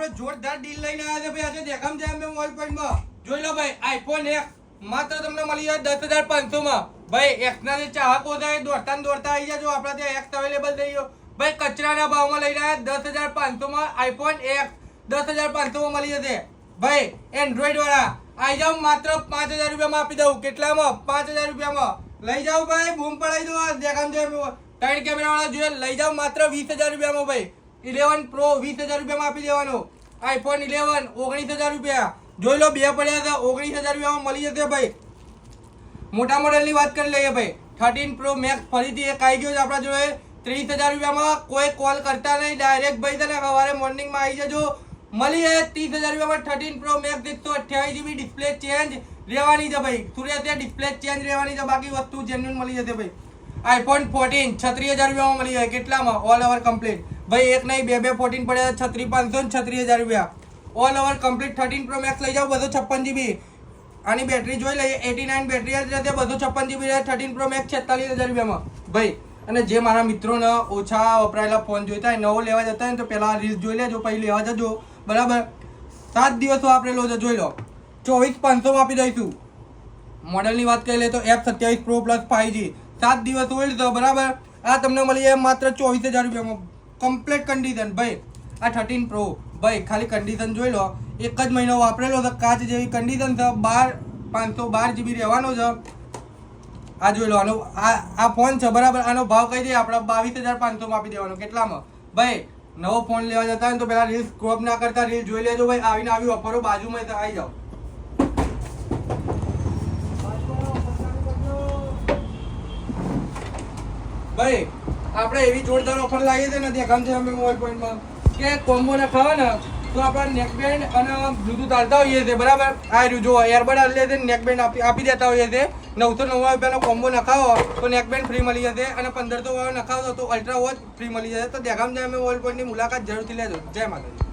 આપણે જોરદાર ડીલ લઈને આવ્યા છે ભાઈ. આજે દેખામ છે અમે મોબાઈલ પોઈન્ટમાં. જોઈ લો ભાઈ, આઈફોન X માત્ર તમને મળી જાય 10,500 માં. ભાઈ X ના જે ચાહકો છે દોડતા ને દોડતા આવી જાજો. આપણા ત્યાં X અવેલેબલ થઈ ગયો ભાઈ. કચરાના ભાવમાં લઈને આવ્યા 10,500 માં આઈફોન X 10,500 માં મળી જશે ભાઈ. એન્ડ્રોઈડ વાળા આવી જાવ, માત્ર 5,000 રૂપિયામાં આપી દઉં. કેટલામાં? 5,000 રૂપિયામાં લઈ જાવ ભાઈ. બૂમ પડાવી દો. દેખામ છે 3 કેમેરા વાળા જોઈએ લઈ જાવ માત્ર 20,000 રૂપિયામાં ભાઈ. 11 Pro 20,000 રૂપિયામાં આપી દેવાનો. આઈફોન 11 19,000 રૂપિયા. જોઈ લો, બે પડ્યા હતા 19,000 રૂપિયામાં મળી જશે ભાઈ. મોટા મોડેલની વાત કરી લઈએ ભાઈ. 13 Pro Max ફરીથી એક આવી ગયો છે આપણા જોડે 30,000 રૂપિયામાં. કોઈ કોલ કરતા નહીં, ડાયરેક્ટ ભાઈ તને સવારે મોર્નિંગમાં આવી જજો. મળી જાય 30,000 રૂપિયામાં 13 Pro Max 128 GB display change રહેવાની છે ભાઈ. સુરત ડિસ્પ્લે ચેન્જ રહેવાની છે, બાકી વસ્તુ જેન્યુઅન મળી જશે ભાઈ. આઈફોન 14 36,000 રૂપિયામાં મળી જાય. કેટલામાં? ઓલ ઓવર કમ્પ્લીટ ભાઈ. એક નહીં બે 14 પડ્યા 36,500 36,000 રૂપિયા all over complete. 13 Pro Max લઈ જાઓ, 256 GB. આની બેટરી જોઈ લઈએ 89 બેટરી જ રહેશે. 256 GB રહે. 13 Pro Max 46,000 રૂપિયામાં ભાઈ. અને જે મારા મિત્રોને ઓછા વપરાયેલા ફોન જોઈતા હોય, નવો લેવા જતા હોય તો પહેલા રીલ્સ જોઈ લેજો, પછી લેવા જજો બરાબર. 7 દિવસ વાપરેલો છે જોઈ લો. 24,500 માં આપી દઈશું. મોડેલની વાત કરી લે તો F27 Pro Plus 5G 7 દિવસ ઓલ્ડ તો બરાબર. આ તમને મળી જાય માત્ર 24,000 રૂપિયામાં કમ્પ્લીટ કન્ડિશન ભાઈ. આ 13 Pro ભાઈ ખાલી કન્ડિશન જોઈ લો. એક જ મહિનો વાપરેલો તો કાચ જેવી કન્ડિશન છે. 512 GB રહેવાનો છે. આ જોઈ લો, આનો આ ફોન છે બરાબર. આનો ભાવ કહી દઈએ આપણે 22,500 માં આપી દેવાનો. કેટલામાં ભાઈ? નવો ફોન લેવા જતા હોય તો પેલા રીલ સ્ક્રોપ ના કરતા રીલ જોઈ લેજો ભાઈ. આવીને આવી ઓફરો બાજુમાં આવી જાઓ ભાઈ. આપણે એવી જોરદાર ઓફર લાગી છે ને દેખામ છે અમે મોબાઈલ પોઈન્ટમાં કે કોમ્બો ના ખાવા ને તો આપણા નેકબેન્ડ અને બ્લૂટૂથ આવતા હોઈએ છે બરાબર. આ રહ્યું જો એરબડ આવી લે છે, નેકબેન્ડ આપી દેતા હોઈએ છે. 999 રૂપિયાનો કોમ્બો નખાવો તો નેકબેન્ડ ફ્રી મળી જશે, અને 1500 વાળો નખાવો તો અલ્ટ્રા વોચ ફ્રી મળી જશે. તો દેખામ છે અમે મોબાઈલ પોઈન્ટની મુલાકાત જરૂરથી લેજો. જય માતાજી.